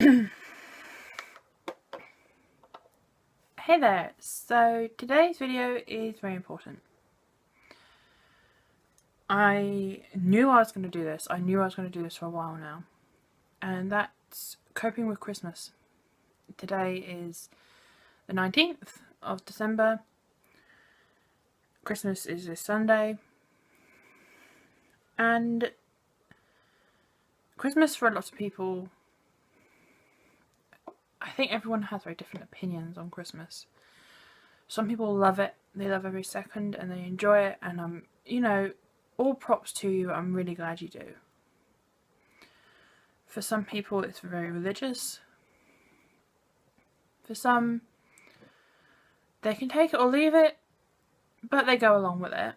Hey there, so today's video is very important. I knew I was going to do this. I knew I was going to do this for a while now. And that's coping with Christmas. Today is the 19th of December. Christmas is this Sunday. And Christmas for a lot of people, I think everyone has very different opinions on Christmas. Some people love it, they love every second and they enjoy it, and all props to you, I'm really glad you do. For some people it's very religious. For some, they can take it or leave it, but they go along with it.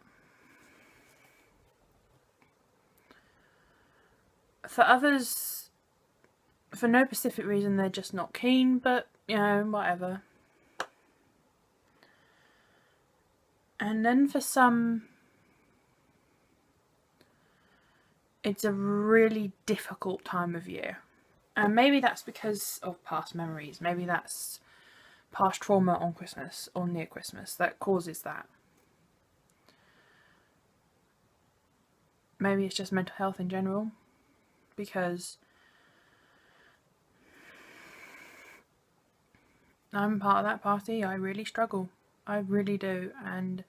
For others, for no specific reason, they're just not keen, but whatever. And then for some, it's a really difficult time of year. And maybe that's because of past memories. Maybe that's past trauma on Christmas or near Christmas that causes that. Maybe it's just mental health in general, because I'm part of that party. I really struggle. I really do, and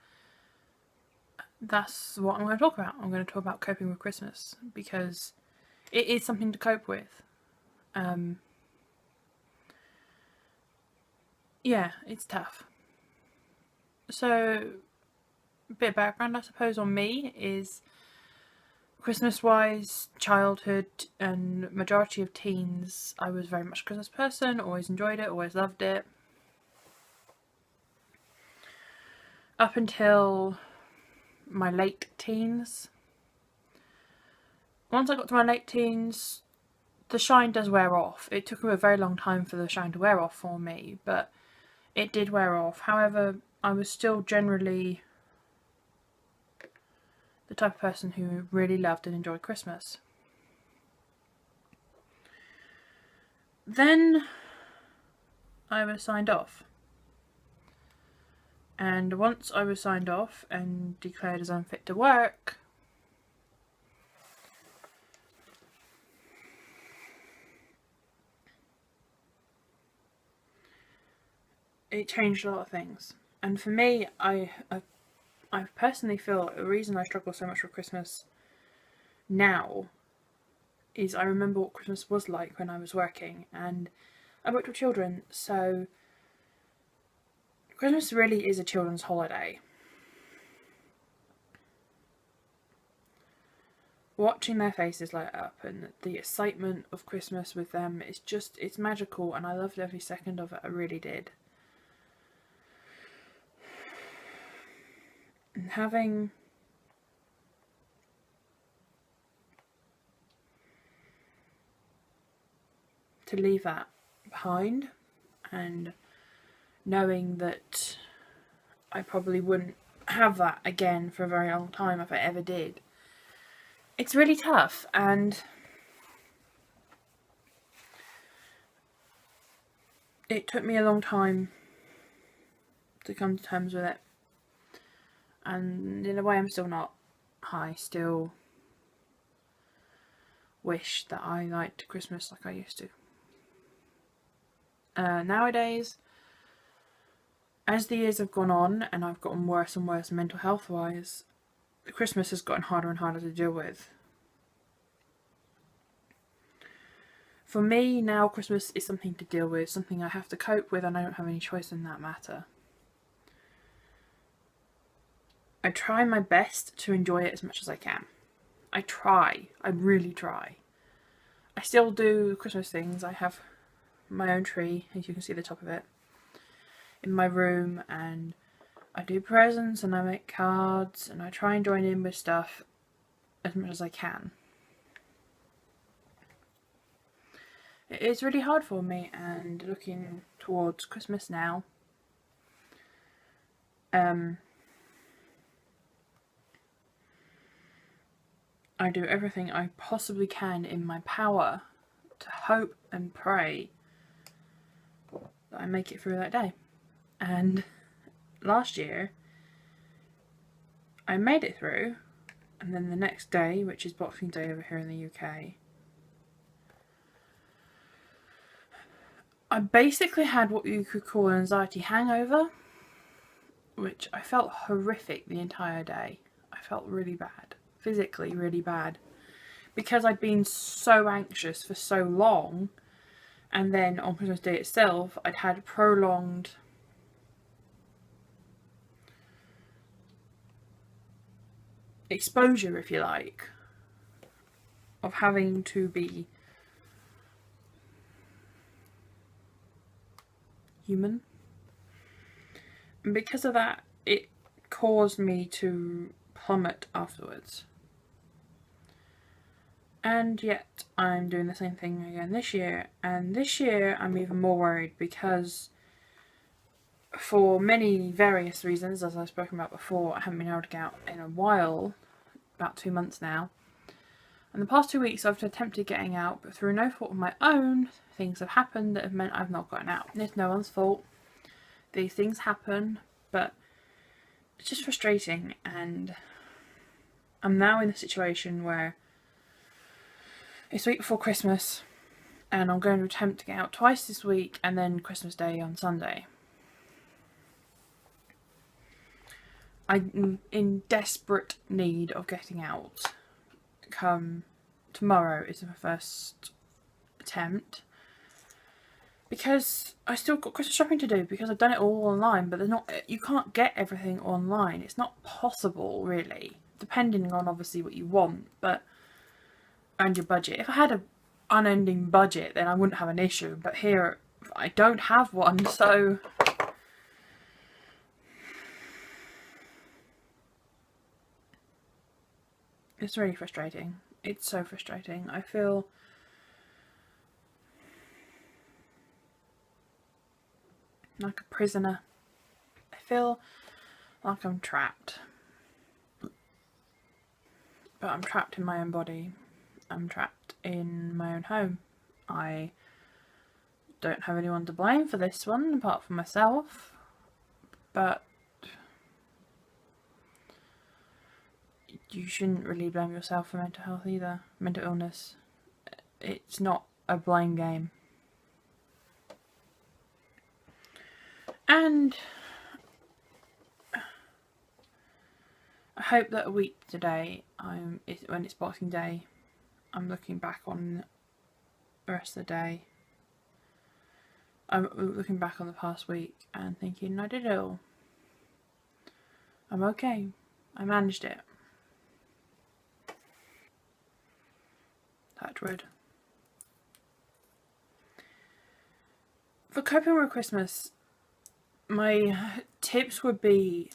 that's what I'm going to talk about. I'm going to talk about coping with Christmas, because it is something to cope with. Yeah, it's tough. So, a bit of background, I suppose, on me is Christmas-wise, childhood and majority of teens, I was very much a Christmas person, always enjoyed it, always loved it. Up until my late teens. Once I got to my late teens, the shine does wear off. It took a very long time for the shine to wear off for me, but it did wear off. However, I was still generally the type of person who really loved and enjoyed Christmas. Then I was signed off. And once I was signed off and declared as unfit to work, it changed a lot of things. And for me, I personally feel the reason I struggle so much with Christmas now is I remember what Christmas was like when I was working, and I worked with children, so Christmas really is a children's holiday. Watching their faces light up and the excitement of Christmas with them, it's magical, and I loved every second of it. I really did. And having to leave that behind, and knowing that I probably wouldn't have that again for a very long time if I ever did, it's really tough. And it took me a long time to come to terms with it, and in a way I'm still not. I still wish that I liked Christmas like I used to. Nowadays, as the years have gone on and I've gotten worse and worse mental health wise, Christmas has gotten harder and harder to deal with. For me now, Christmas is something to deal with, something I have to cope with, and I don't have any choice in that matter. I try my best to enjoy it as much as I can. I really try. I still do Christmas things. I have my own tree, as you can see the top of it, in my room, and I do presents and I make cards and I try and join in with stuff as much as I can. It is really hard for me, and looking towards Christmas now, I do everything I possibly can in my power to hope and pray that I make it through that day. And last year I made it through, and then the next day, which is Boxing Day over here in the UK, I basically had what you could call an anxiety hangover, which I felt horrific the entire day. I felt really bad, physically really bad, because I'd been so anxious for so long, and then on Christmas Day itself I'd had prolonged exposure, if you like, of having to be human. And because of that, it caused me to plummet afterwards. And yet I'm doing the same thing again this year, and this year I'm even more worried because for many various reasons, as I've spoken about before, I haven't been able to get out in a while, about 2 months now. And the past 2 weeks I've attempted getting out, but through no fault of my own, things have happened that have meant I've not gotten out. And it's no one's fault. These things happen, but it's just frustrating, and I'm now in a situation where it's the week before Christmas and I'm going to attempt to get out twice this week, and then Christmas Day on Sunday. I'm in desperate need of getting out. Come tomorrow is my first attempt, because I still got Christmas shopping to do, because I've done it all online, but you can't get everything online. It's not possible, really, depending on obviously what you want, and your budget. If I had an unending budget, then I wouldn't have an issue, but here I don't have one, so it's really frustrating. It's so frustrating. I feel like a prisoner. I feel like I'm trapped. But I'm trapped in my own body. I'm trapped in my own home. I don't have anyone to blame for this one apart from myself, but you shouldn't really blame yourself for mental health either, mental illness. It's not a blame game. And I hope that a week today, when it's Boxing Day, I'm looking back on the rest of the day. I'm looking back on the past week and thinking, I did it all. I'm okay. I managed it. Touch wood. For coping with Christmas, my tips would be,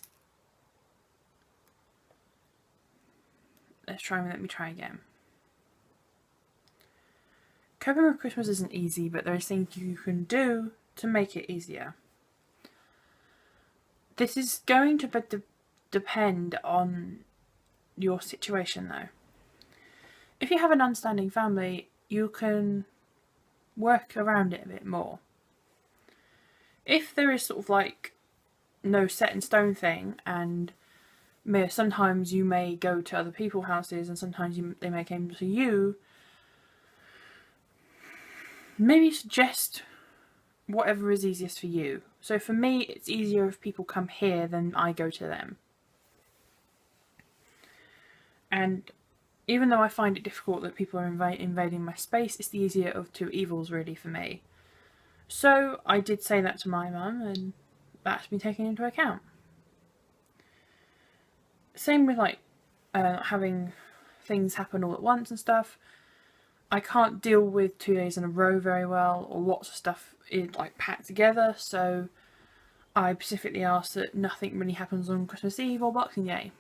let me try again. Coping with Christmas isn't easy, but there's things you can do to make it easier. This is going to depend on your situation though. If you have an understanding family, you can work around it a bit more. If there is sort of like no set in stone thing, and sometimes you may go to other people's houses and sometimes they may come to you, maybe suggest whatever is easiest for you. So for me, it's easier if people come here than I go to them. And even though I find it difficult that people are invading my space, it's the easier of two evils really for me. So I did say that to my mum, and that's been taken into account. Same with like having things happen all at once and stuff. I can't deal with 2 days in a row very well, or lots of stuff is like packed together, so I specifically ask that nothing really happens on Christmas Eve or Boxing Day.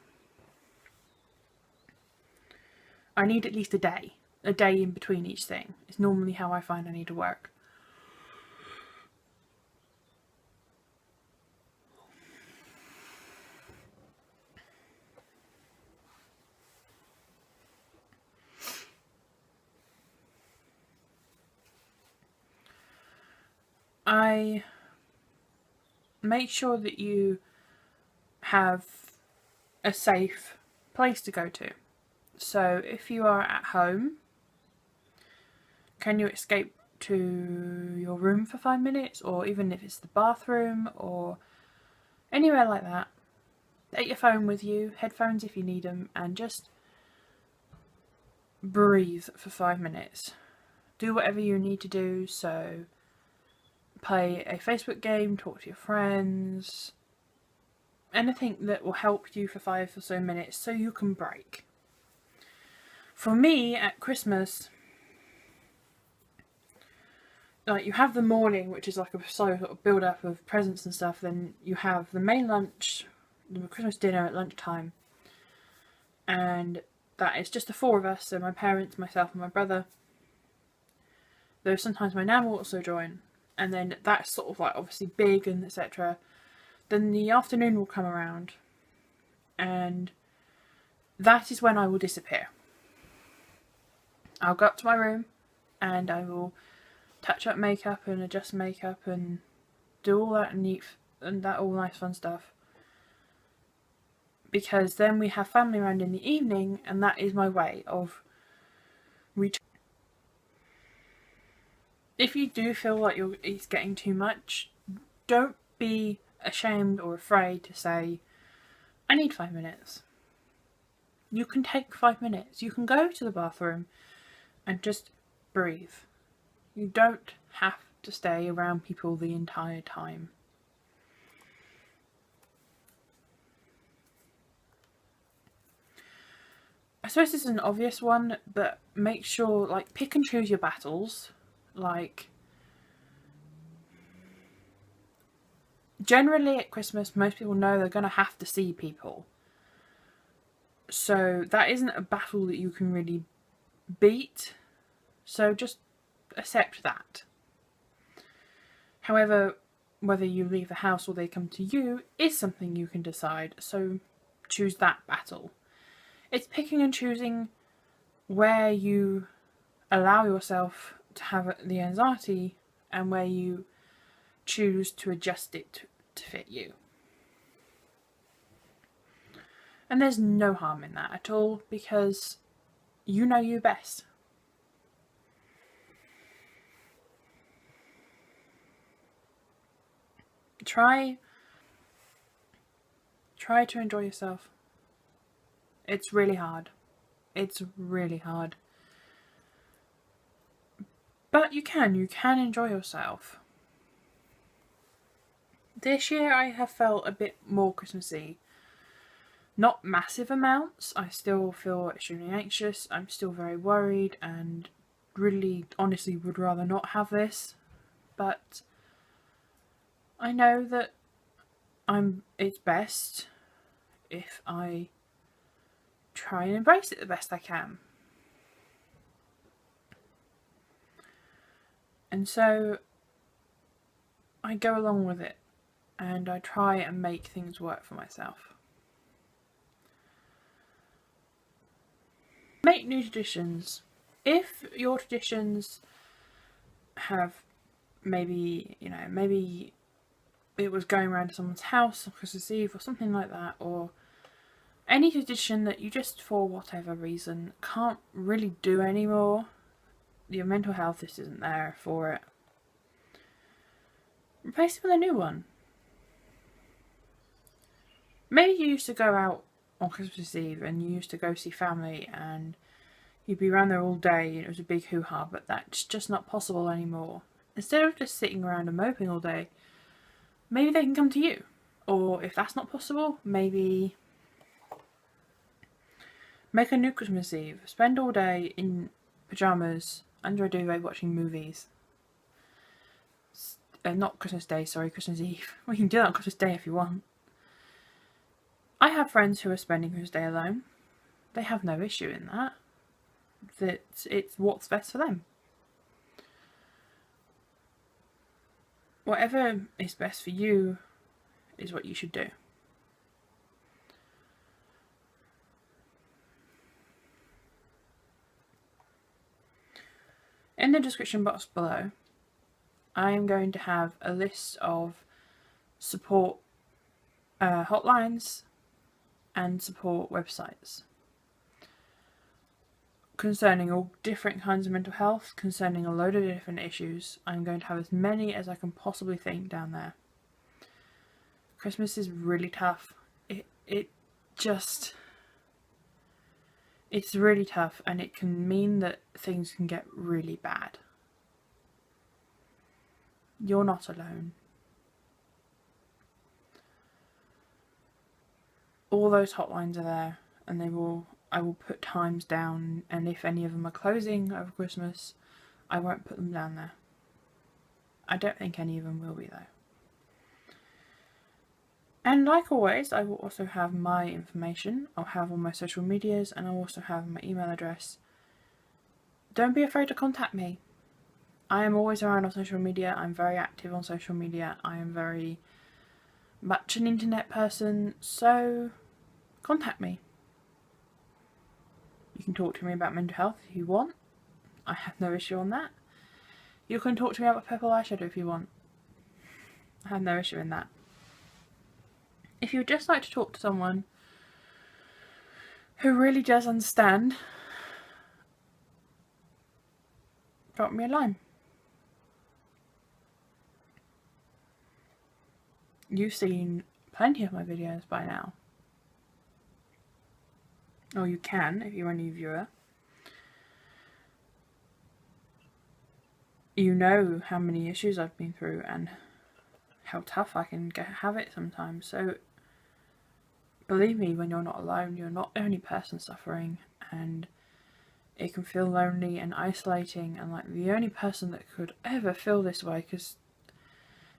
I need at least a day in between each thing. It's normally how I find I need to work. I make sure that you have a safe place to go to. So if you are at home, can you escape to your room for 5 minutes, or even if it's the bathroom or anywhere like that? Take your phone with you, headphones if you need them, and just breathe for 5 minutes. Do whatever you need to do, so play a Facebook game, talk to your friends, anything that will help you for 5 or so minutes so you can break. For me, at Christmas, like, you have the morning, which is like a sort of build up of presents and stuff, then you have the main lunch, the Christmas dinner at lunchtime, and that is just the 4 of us, so my parents, myself and my brother, though sometimes my nan will also join, and then that's sort of like obviously big and etc. Then the afternoon will come around, and that is when I will disappear. I'll go up to my room and I will touch up makeup and adjust makeup and do all that neat and that all nice fun stuff, because then we have family around in the evening, and that is my way of if you do feel like it's getting too much, don't be ashamed or afraid to say, I need 5 minutes. You can take 5 minutes. You can go to the bathroom and just breathe. You don't have to stay around people the entire time. I suppose this is an obvious one, but make sure, like, pick and choose your battles. Like, generally at Christmas, most people know they're going to have to see people. So that isn't a battle that you can really beat. So just accept that. However, whether you leave the house or they come to you is something you can decide. So choose that battle. It's picking and choosing where you allow yourself to have the anxiety and where you choose to adjust it to fit you. And there's no harm in that at all, because you know you best. Try to enjoy yourself. It's really hard. It's really hard. But you can enjoy yourself. This year I have felt a bit more Christmassy. Not massive amounts. I still feel extremely anxious. I'm still very worried and really honestly would rather not have this. But I know that it's best if I try and embrace it the best I can. And so I go along with it and I try and make things work for myself. Make new traditions. If your traditions have maybe it was going around to someone's house on Christmas Eve or something like that, or any tradition that you just for whatever reason can't really do anymore, your mental health just isn't there for it, replace it with a new one. Maybe you used to go out on Christmas Eve and you used to go see family and you'd be around there all day and it was a big hoo-ha, but that's just not possible anymore. Instead of just sitting around and moping all day, maybe they can come to you. Or if that's not possible, maybe make a new Christmas Eve. Spend all day in pyjamas under a duvet watching movies. Not Christmas Day, sorry, Christmas Eve. Well, you can do that on Christmas Day if you want. I have friends who are spending Christmas Day alone. They have no issue in that. That it's what's best for them. Whatever is best for you is what you should do. In the description box below, I am going to have a list of support hotlines and support websites concerning all different kinds of mental health, concerning a load of different issues. I'm going to have as many as I can possibly think down there. Christmas is really tough. It's really tough, and it can mean that things can get really bad. You're not alone. All those hotlines are there, and I will put times down, and if any of them are closing over Christmas, I won't put them down there. I don't think any of them will be though. And like always, I will also have my information. I'll have all my social medias, and I'll also have my email address. Don't be afraid to contact me. I am always around on social media. I'm very active on social media. I am very much an internet person, so contact me. You can talk to me about mental health if you want. I have no issue on that. You can talk to me about purple eyeshadow if you want. I have no issue in that. If you would just like to talk to someone who really does understand, drop me a line. You've seen plenty of my videos by now. Or you can, if you're a new viewer. You know how many issues I've been through and how tough I can have it sometimes. So believe me, when you're not alone, you're not the only person suffering, and it can feel lonely and isolating and like the only person that could ever feel this way, because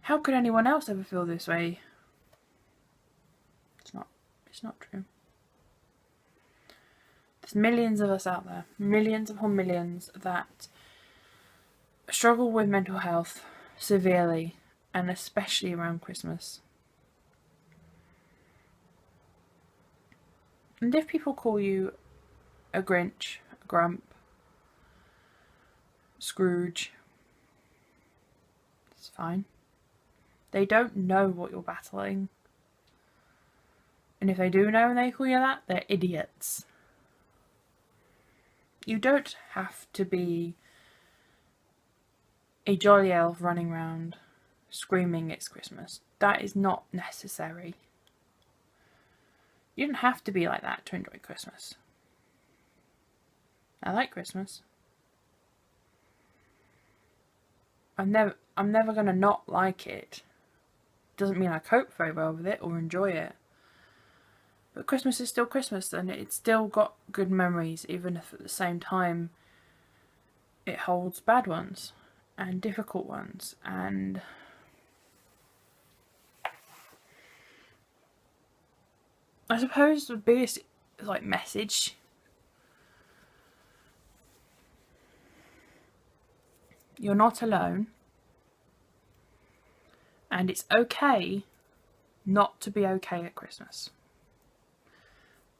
how could anyone else ever feel this way? It's not true. There's millions of us out there, millions upon millions, that struggle with mental health severely, and especially around Christmas. And if people call you a Grinch, a Grump, Scrooge, it's fine. They don't know what you're battling. And if they do know and they call you that, they're idiots. You don't have to be a jolly elf running around screaming it's Christmas. That is not necessary. You don't have to be like that to enjoy Christmas. I like Christmas. I'm never gonna not like it. Doesn't mean I cope very well with it or enjoy it. But Christmas is still Christmas, and it's still got good memories, even if at the same time it holds bad ones and difficult ones. And I suppose the biggest message you're not alone, and it's okay not to be okay at Christmas.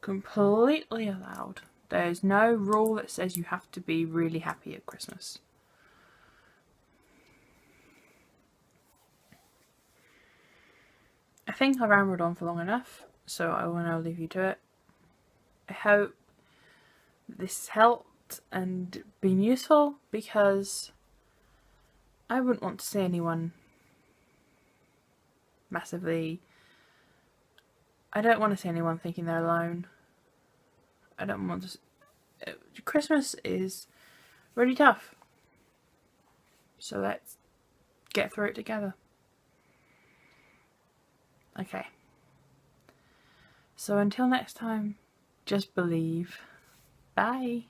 Completely allowed. There's no rule that says you have to be really happy at Christmas. I think I rambled on for long enough, so I will now leave you to it. I hope this helped and been useful, because I wouldn't want to see anyone massively... I don't want to see anyone thinking they're alone. I don't want to... Christmas is really tough. So let's get through it together. Okay. So until next time, just believe. Bye.